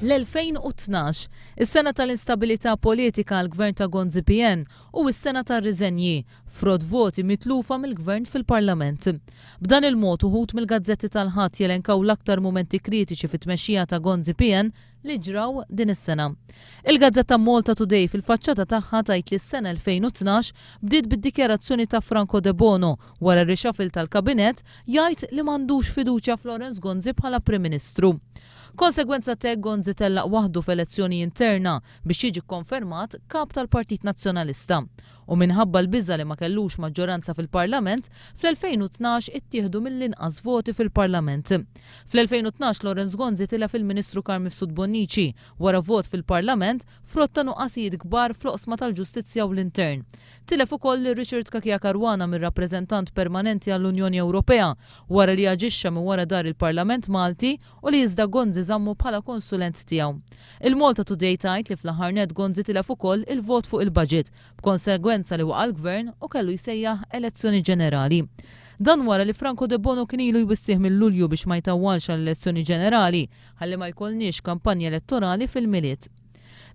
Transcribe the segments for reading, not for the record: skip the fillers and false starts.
L-2012, is-sena tal-instabilità politika għall-gvern ta' Gonzi PN u s-sena tar-riżenji frod voti mitlufa mill-gvern fil-Parlament. B'dan il-mod uħud mill-gazzetti tal-ħadd jelenkaw l-aktar momenti kritiċi fit-tmexxija ta' Gonzi PN li ġraw din is-sena. Il-Gazzetta Malta Today fil-faċċata tagħha tgħid li s-sena 2012 bdiet bid-dikjarazzjoni ta' Franco De Bono wara r-rixafil tal-Kabinett jgħid li m'għandux fiduċja Florence Gonzi bħala Prim Ministru. Konsegwenza tek Gonzi tellaq waħdu f'elezzjoni interna biex jiġi konfermat kap tal-Partit Nazzjonalista. U minħabba l-biża li ma kellux maġġoranza fil-Parlament, fl-2012 ittieħdu mill-inqas voti fil-Parlament. Fl-2012 Florence Gonzi tilef il-Ministru Carmen Mifsud Bonnici wara vot fil-Parlament frott ta' nuqqasijiet kbar fl-oqsma tal-ġustizzja u l-intern. Tilef ukoll Richard Kakija Karwana mir-rappreżentant permanenti għall-Unjoni Ewropea wara li aġixxa minn wara dar il-Parlament Malti u li iżda Gonzi żammu bħala konsulent tiegħu. Il-Malta Today tgħid li fl-aħħar net Gonzi tilef ukoll il-vot fuq il-budget b'konsegwenza li waqa' l-gvern u kellu jsejjaħ elezzjoni ġenerali. Dan wara li Franco De Bono kien ilu jwissih minn Lulju biex ma jtawwalx għall-elezzjoni ġenerali ħalli ma jkollniex kampanja elettorali fil-miliet.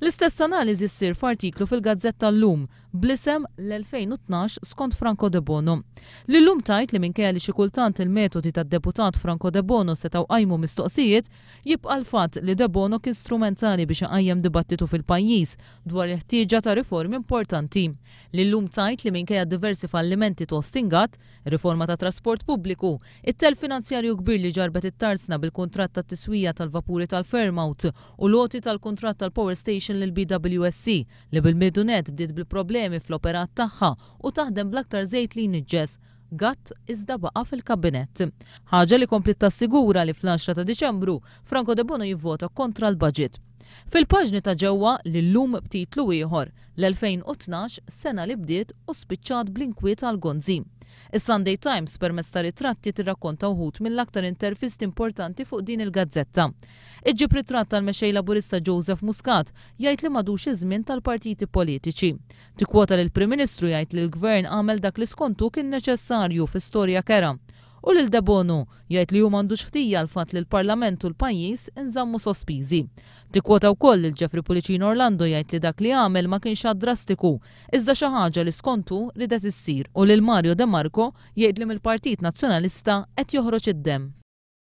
L-istess analiżi ssir f'artiklu fil-Gazzetta Llum bl-isem l-2012 skont Franco De Bono. L-lum tajt li minkejja li xi kultant il-metodi tad-deputat Franco De Bono setgħu qajmu mistoqsijiet, jibqa' l-fatt li De Bono kien strumentali biex iqajjem dibattitu fil-pajjiż dwar il-ħtieġa ta' riformi importanti. L-lum tajt li minkejja diversi fallimenti tostingat, riforma ta' trasport pubbliku, it-telf finanzjarju kbir li ġarbet it-tarsna bil-kuntratt tat-tiswija tal-vapuri tal-Fairmount u loti tal-kuntratt tal-Power Station lill-BWSC li bil-midunet bdiet bil-problemi fl-operat tagħha u taħdem bl-aktar żejt li jniġġes gatt iżda baqa' fil-kabinett. Ħaġa li komplet tassigura li fl-10 ta' Diċembru Franco De Bono jivvota kontra l-budget. Fil-paġni ta' ġewwa li llum btitlu ieħor l-2012 sena li bdiet u spiċċat bl-inkwiet għal Gonzi. Is-Sunday Times permezz ta' ritratti tirrakkonta wħud mill-aktar intervisti importanti fuq din il-gazzetta. Iġġib ritratt tal-mexxej Laburista Joseph Muscat jgħid li m'għadux iż-żmien tal-partiti politiċi. Tikkwota lill Prim Ministru jgħid li l-Gvern għamel dak li skontu kien neċessarju fi storja kera. U lil De Bono jgħid li hu m'għandux ħtija l-fatt li l-Parlament u l-pajjiż inżammu sospiżi. Tikkwota wkoll lil Jeffrey Pulicino Orlando jgħid li dak li għamel ma kienx drastiku, iżda xi ħaġa li skontu ridet issir. U lil Mario De Marco jgħid li mill-Partit Nazzjonalista qed joħroġ id-demm.